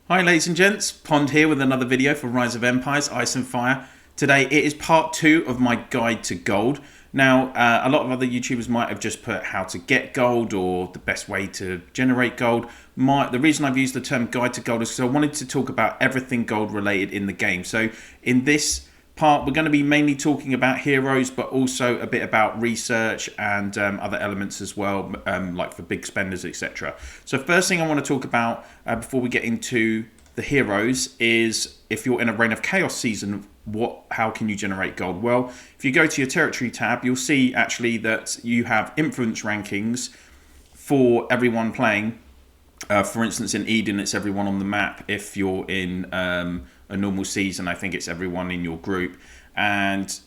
Hi ladies and gents, Pond here with another video for Rise of Empires, Ice and Fire. Today it is part 2 of my guide to gold. Now a lot of other YouTubers might have just put how to get gold or the best way to generate gold. The reason I've used the term guide to gold is because I wanted to talk about everything gold related in the game. So in this part we're going to be mainly talking about heroes, but also a bit about research and other elements as well, like for big spenders, etc. So first thing I want to talk about before we get into the heroes is if you're in a Reign of Chaos season, how can you generate gold? Well, if you go to your territory tab, you'll see actually that you have influence rankings for everyone playing. For instance, in Eden, it's everyone on the map. If you're in a normal season, I think it's everyone in your group. And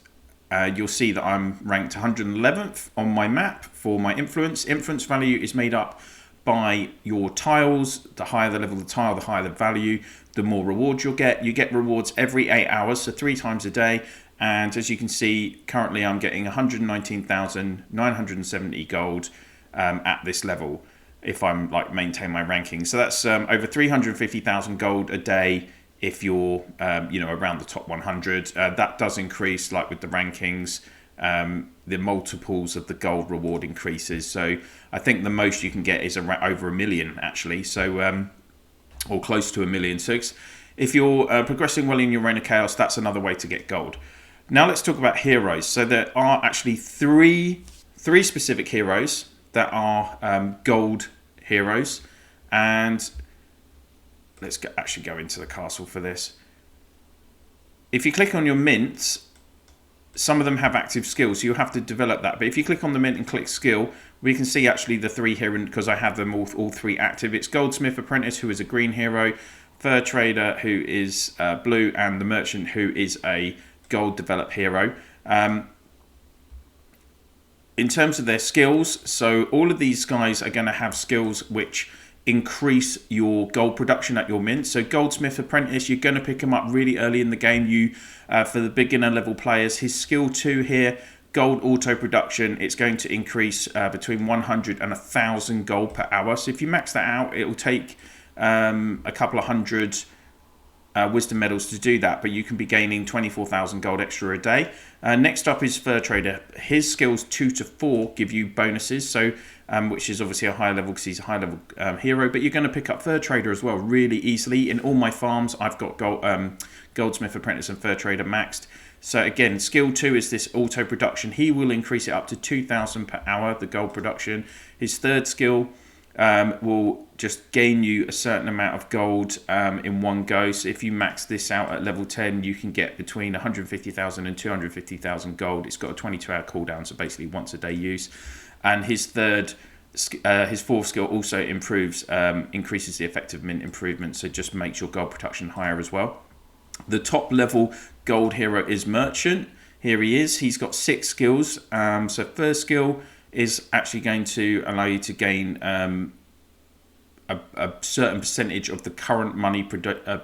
you'll see that I'm ranked 111th on my map for my influence. Influence value is made up by your tiles. The higher the level of the tile, the higher the value, the more rewards you'll get. You get rewards every 8 hours, so 3 times a day. And as you can see, currently I'm getting 119,970 gold at this level if I'm maintain my ranking. So that's over 350,000 gold a day if you're around the top 100. That does increase with the rankings. The multiples of the gold reward increases. So I think the most you can get is over 1 million actually. So or close to 1 million. So if you're progressing well in your Reign of Chaos, that's another way to get gold. Now let's talk about heroes. So there are actually three specific heroes that are gold heroes, and let's actually go into the castle for this. If you click on your mints, some of them have active skills, so you'll have to develop that. But if you click on the mint and click skill, we can see actually the 3 here, because I have them all 3 active. It's Goldsmith Apprentice, who is a green hero, Fur Trader, who is blue, and the Merchant, who is a gold develop hero. In terms of their skills, so all of these guys are going to have skills which increase your gold production at your mint. So Goldsmith Apprentice, you're going to pick him up really early in the game. For the beginner level players, his skill 2 here, gold auto production, it's going to increase between 100 and 1,000 gold per hour. So if you max that out, it will take a couple of hundred wisdom medals to do that, but you can be gaining 24,000 gold extra a day. Next up is Fur Trader. His skills 2 to 4 give you bonuses, so which is obviously a higher level because he's a high level hero, but you're going to pick up Fur Trader as well really easily. In all my farms I've got Goldsmith Apprentice and Fur Trader maxed. So again, skill 2 is this auto production. He will increase it up to 2,000 per hour, the gold production. His third skill will just gain you a certain amount of gold in one go. So if you max this out at level 10, you can get between 150,000 and 250,000 gold. It's got a 22-hour cooldown, so basically once a day use. And his fourth skill also increases the effective mint improvement, so just makes your gold production higher as well. The top level gold hero is Merchant. Here he is. He's got 6 skills. So first skill is actually going to allow you to gain a certain percentage of the current money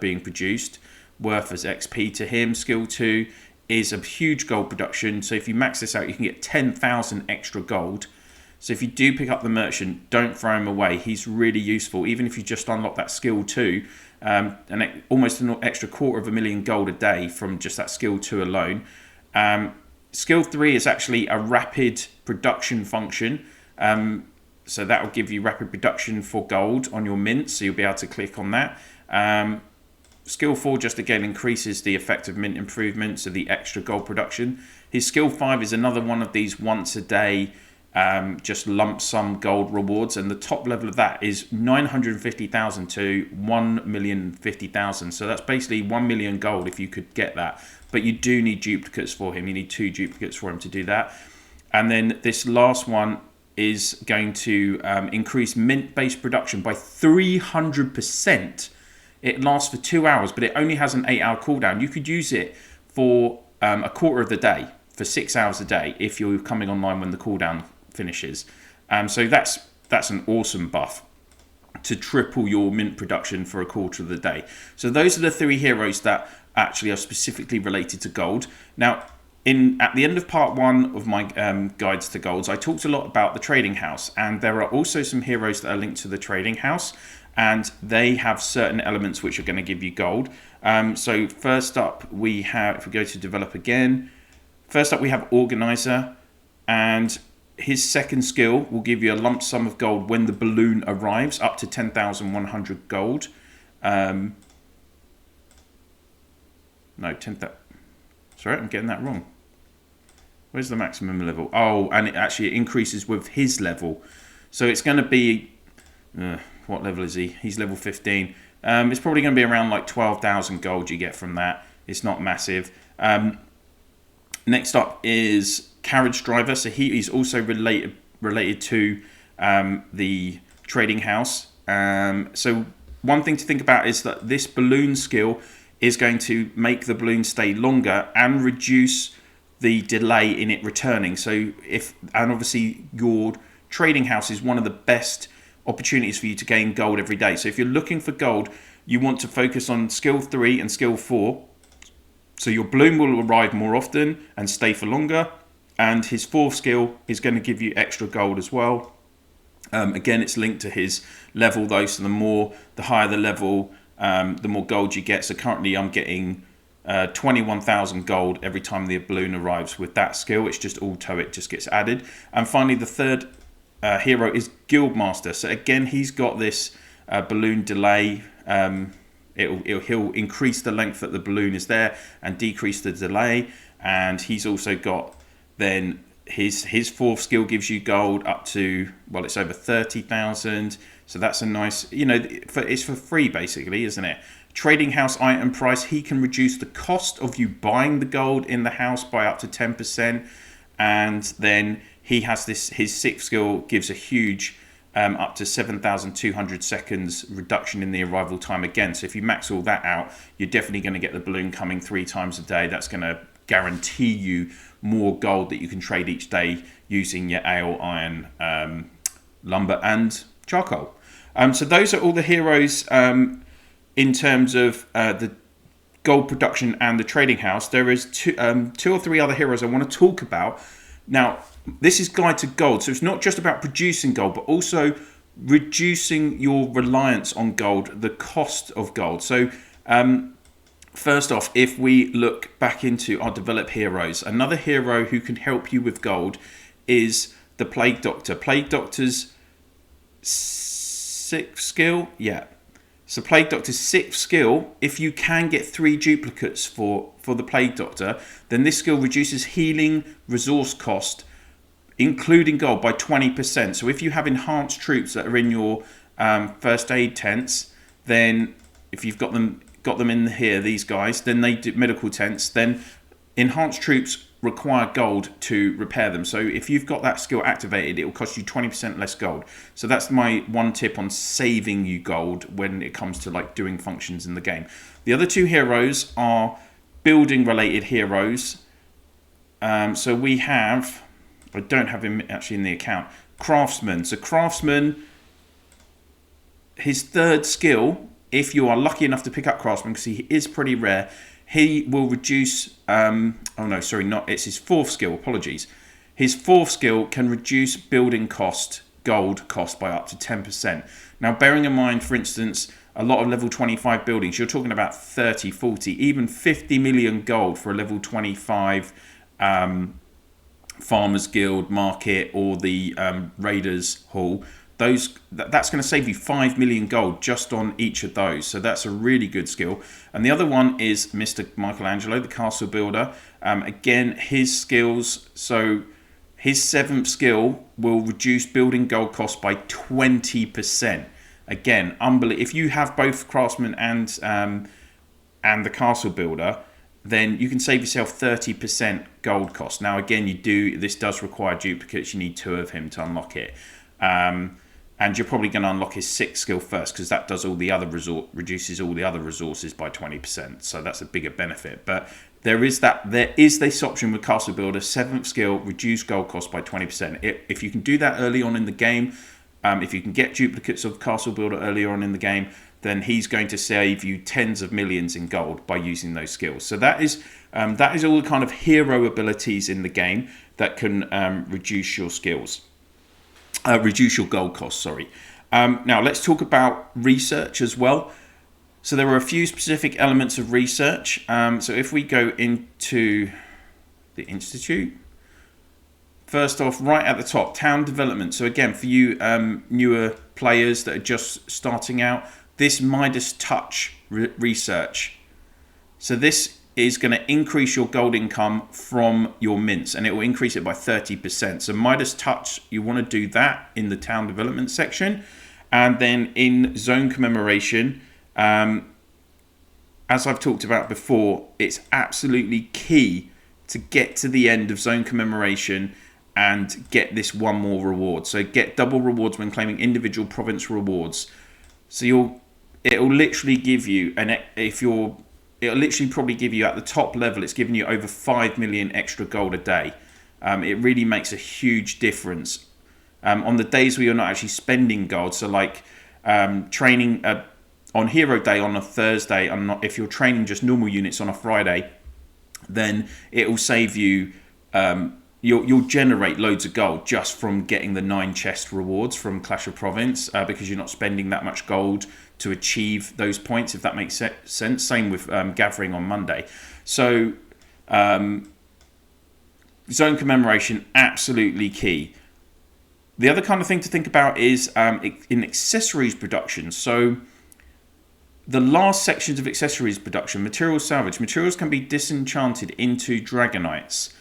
being produced, worth as XP to him. Skill 2 is a huge gold production. So if you max this out, you can get 10,000 extra gold. So if you do pick up the Merchant, don't throw him away. He's really useful, even if you just unlock that skill 2, almost an extra 250,000 gold a day from just that skill 2 alone. Skill 3 is actually a rapid production function. So that will give you rapid production for gold on your mint, so you'll be able to click on that. Skill 4 just again increases the effective mint improvement, so the extra gold production. His skill 5 is another one of these once a day just lump sum gold rewards, and the top level of that is 950,000 to 1,050,000. So that's basically 1 million gold if you could get that, but you do need duplicates for him. You need 2 duplicates for him to do that. And then this last one is going to increase mint based production by 300%. It lasts for 2 hours, but it only has an 8-hour cooldown. You could use it for a quarter of the day, for 6 hours a day, if you're coming online when the cooldown finishes. So that's an awesome buff to triple your mint production for a quarter of the day. So those are the 3 heroes that actually are specifically related to gold. Now, at the end of part 1 of my guides to golds, I talked a lot about the trading house, and there are also some heroes that are linked to the trading house. and they have certain elements which are going to give you gold. So first up we have, if we go to develop again, first up we have organizer, and his second skill will give you a lump sum of gold when the balloon arrives, up to 10,100 gold. No, 10,000. Sorry, I'm getting that wrong. Where's the maximum level? Oh, and it actually increases with his level. So it's going to be, what level is he? He's level 15. It's probably going to be around like 12,000 gold you get from that. It's not massive. Next up is carriage driver. So he is also related to the trading house. So one thing to think about is that this balloon skill is going to make the balloon stay longer and reduce the delay in it returning. So and obviously your trading house is one of the best opportunities for you to gain gold every day. So if you're looking for gold, you want to focus on skill 3 and skill 4. So your balloon will arrive more often and stay for longer. And his 4th skill is going to give you extra gold as well. Again, it's linked to his level though. So the higher the level, the more gold you get. So currently I'm getting 21,000 gold every time the balloon arrives with that skill. It's just auto, it just gets added. And finally, the third hero is Guildmaster. So again, he's got this balloon delay. He'll increase the length that the balloon is there and decrease the delay. And he's also got then his 4th skill gives you gold up to, well, it's over 30,000. So that's a nice, it's for free basically, isn't it? Trading house item price, he can reduce the cost of you buying the gold in the house by up to 10%. And then he has his 6th skill gives a huge up to 7,200 seconds reduction in the arrival time again. So if you max all that out, you're definitely going to get the balloon coming 3 times a day. That's going to guarantee you more gold that you can trade each day using your ale, iron, lumber and charcoal. So those are all the heroes in terms of the gold production and the trading house. There is 2 or 3 other heroes I want to talk about. Now, this is Guide to Gold, so it's not just about producing gold, but also reducing your reliance on gold, the cost of gold. So first off, if we look back into our develop heroes, another hero who can help you with gold is the Plague Doctor. Plague Doctor's 6th skill, So Plague Doctor's 6th skill, if you can get 3 duplicates for the Plague Doctor, then this skill reduces healing resource cost, including gold, by 20%. So if you have enhanced troops that are in your first aid tents, then if you've got them in here, these guys, then they do medical tents, then enhanced troops require gold to repair them. So if you've got that skill activated, it will cost you 20% less gold. So that's my one tip on saving you gold when it comes to like doing functions in the game. The other 2 heroes are building related heroes. So we have, I don't have him actually in the account, Craftsman. So Craftsman, his 3rd skill, if you are lucky enough to pick up Craftsman, because he is pretty rare, he will reduce, it's his 4th skill, apologies. His 4th skill can reduce building gold cost by up to 10%. Now, bearing in mind, for instance, a lot of level 25 buildings, you're talking about 30, 40, even 50 million gold for a level 25 Farmers Guild market or the Raiders Hall. That's going to save you 5 million gold just on each of those. So that's a really good skill. And the other one is Mr. Michelangelo, the castle builder. Again, his skills. So his 7th skill will reduce building gold cost by 20%. Again, unbelievable. If you have both Craftsman and the castle builder, then you can save yourself 30% gold cost. Now, again, this does require duplicates. You need 2 of him to unlock it. And you're probably going to unlock his 6th skill first, because that does reduces all the other resources by 20%. So that's a bigger benefit. But there is this option with Castle Builder, 7th skill, reduce gold cost by 20%. If you can do that early on in the game, if you can get duplicates of Castle Builder earlier on in the game, then he's going to save you tens of millions in gold by using those skills. So that is all the kind of hero abilities in the game that can reduce your skills. Reduce your gold cost, sorry. Now let's talk about research as well. So there are a few specific elements of research. So if we go into the Institute, first off, right at the top, town development. So again, for you newer players that are just starting out, this Midas Touch research. So this is going to increase your gold income from your mints, and it will increase it by 30%. So Midas Touch, you want to do that in the town development section. And then in zone commemoration, as I've talked about before, it's absolutely key to get to the end of zone commemoration and get this one more reward. So get double rewards when claiming individual province rewards. So it'll literally give you it'll literally probably give you at the top level, it's giving you over 5 million extra gold a day. It really makes a huge difference. On the days where you're not actually spending gold, so like training on Hero Day on a Thursday, if you're training just normal units on a Friday, then it will save you, you'll generate loads of gold just from getting the 9 chest rewards from Clash of Province, because you're not spending that much gold to achieve those points, if that makes sense. Same with gathering on Monday. So zone commemoration, absolutely key. The other kind of thing to think about is in accessories production. So the last sections of accessories production, material salvage. Materials can be disenchanted into Dragonites.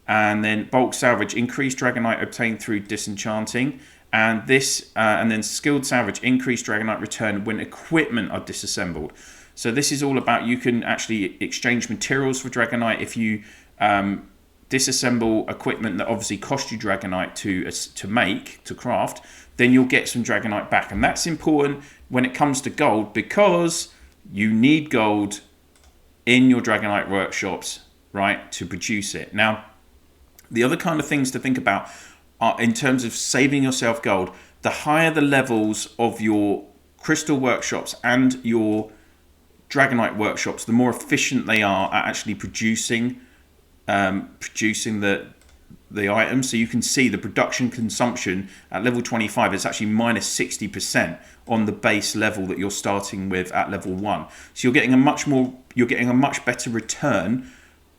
And then bulk salvage, increased Dragonite obtained through disenchanting. And then skilled salvage, increased Dragonite return when equipment are disassembled. So this is all about, you can actually exchange materials for Dragonite. If you disassemble equipment that obviously cost you Dragonite to craft, then you'll get some Dragonite back. And that's important when it comes to gold, because you need gold in your Dragonite workshops, right, to produce it. Now, the other kind of things to think about are in terms of saving yourself gold. The higher the levels of your crystal workshops and your Dragonite workshops, the more efficient they are at actually producing the items. So you can see the production consumption at level 25 is actually minus 60% on the base level that you're starting with at level 1. So you're getting a much better return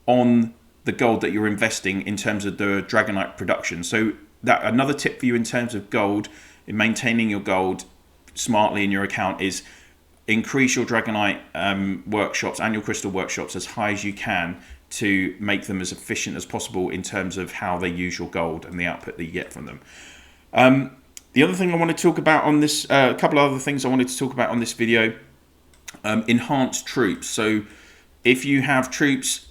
on the gold that you're investing in terms of the Dragonite production. So that another tip for you in terms of gold, in maintaining your gold smartly in your account, is increase your Dragonite workshops and your crystal workshops as high as you can to make them as efficient as possible in terms of how they use your gold and the output that you get from them. The other thing I want to talk about on this, a couple of other things I wanted to talk about on this video, enhanced troops. So if you have troops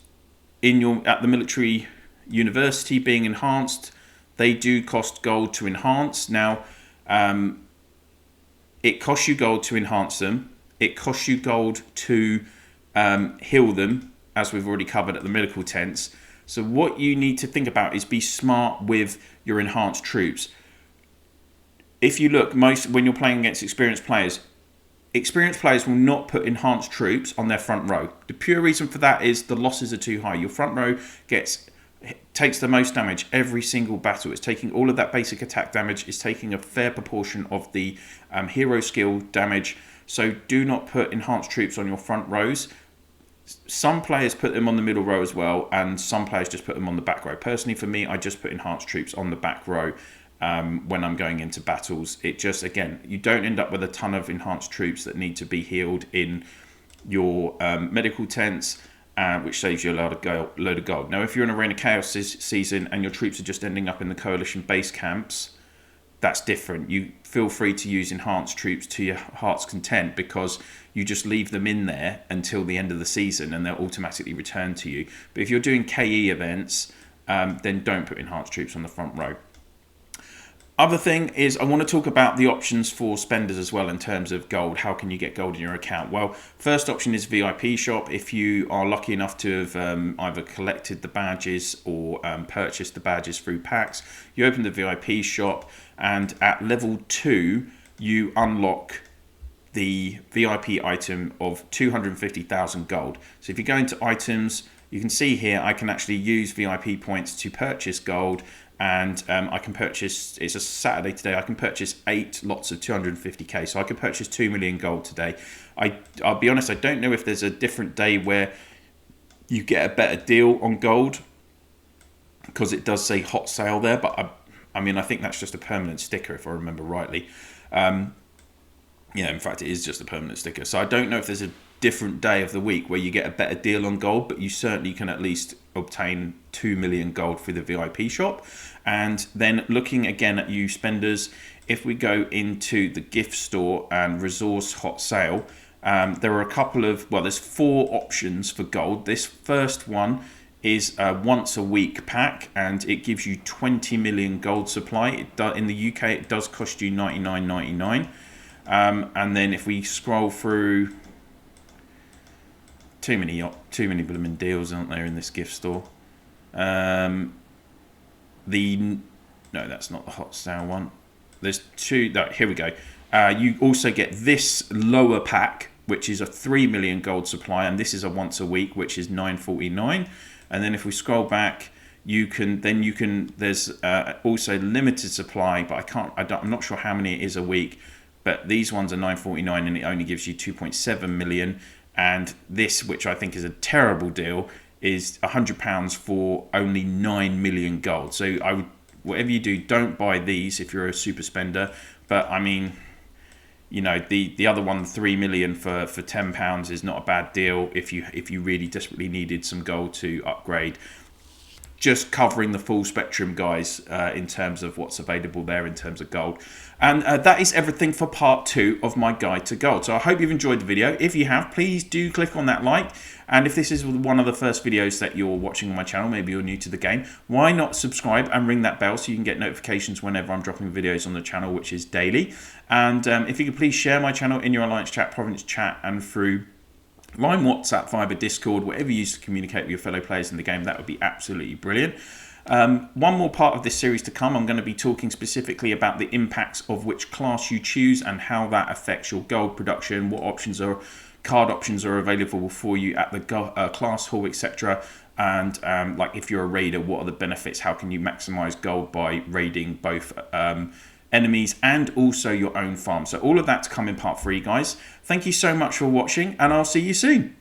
at the military university being enhanced, they do cost gold to enhance. Now, it costs you gold to enhance them. It costs you gold to heal them, as we've already covered at the medical tents. So what you need to think about is be smart with your enhanced troops. If you look, when you're playing against experienced players will not put enhanced troops on their front row. The pure reason for that is the losses are too high. Your front row takes the most damage every single battle. It's taking all of that basic attack damage. It's taking a fair proportion of the hero skill damage. So do not put enhanced troops on your front rows. Some players put them on the middle row as well, and some players just put them on the back row. Personally, for me, I just put enhanced troops on the back row when I'm going into battles. It just, again, you don't end up with a ton of enhanced troops that need to be healed in your medical tents, which saves you a load of gold. Now, if you're in a Reign of Chaos season and your troops are just ending up in the Coalition base camps, that's different. You feel free to use enhanced troops to your heart's content, because you just leave them in there until the end of the season and they'll automatically return to you. But if you're doing KE events, then don't put enhanced troops on the front row. Other thing is, I want to talk about the options for spenders as well in terms of gold. How can you get gold in your account? Well, first option is VIP shop. If you are lucky enough to have either collected the badges or purchased the badges through packs, you open the VIP shop, and at level 2 you unlock the VIP item of 250,000 gold. So if you go into items, you can see here I can actually use VIP points to purchase gold, and I can purchase, it's a Saturday today, I can purchase 8 lots of 250k, so I could purchase 2 million gold today. I'll be honest, I don't know if there's a different day where you get a better deal on gold, because it does say hot sale there, but I mean, I think that's just a permanent sticker if I remember rightly. Yeah, in fact, it is just a permanent sticker. So I don't know if there's a different day of the week where you get a better deal on gold, but you certainly can at least obtain 2 million gold through the VIP shop. And then looking again at you spenders, if we go into the gift store and resource hot sale, there are a couple of, well, there's 4 options for gold. This first one is a once a week pack, and it gives you 20 million gold supply. In the UK, it does cost you $99.99. And then if we scroll through, too many blooming deals, aren't there, in this gift store? No, that's not the hot sale one. There's 2. No, here we go. You also get this lower pack, which is a 3 million gold supply, and this is a once a week, which is $9.49. And then if we scroll back, there's also limited supply, but I'm not sure how many it is a week, but these ones are $9.49 and it only gives you 2.7 million. And this, which I think is a terrible deal, is £100 for only 9 million gold. So whatever you do, don't buy these if you're a super spender. But I mean, you know, the other one, 3 million for £10 is not a bad deal if you really desperately needed some gold to upgrade. Just covering the full spectrum, guys, in terms of what's available there in terms of gold. And that is everything for part 2 of my guide to gold. So I hope you've enjoyed the video. If you have, please do click on that like. And if this is one of the first videos that you're watching on my channel, maybe you're new to the game, why not subscribe and ring that bell so you can get notifications whenever I'm dropping videos on the channel, which is daily. And if you could please share my channel in your Alliance chat, Province chat, and through Line, WhatsApp, Viber, Discord, whatever you use to communicate with your fellow players in the game, that would be absolutely brilliant. One more part of this series to come, I'm going to be talking specifically about the impacts of which class you choose and how that affects your gold production, what card options are available for you at the class hall, etc. And like if you're a raider, what are the benefits? How can you maximize gold by raiding both enemies and also your own farm? So all of that to come in part 3, guys. Thank you so much for watching, and I'll see you soon.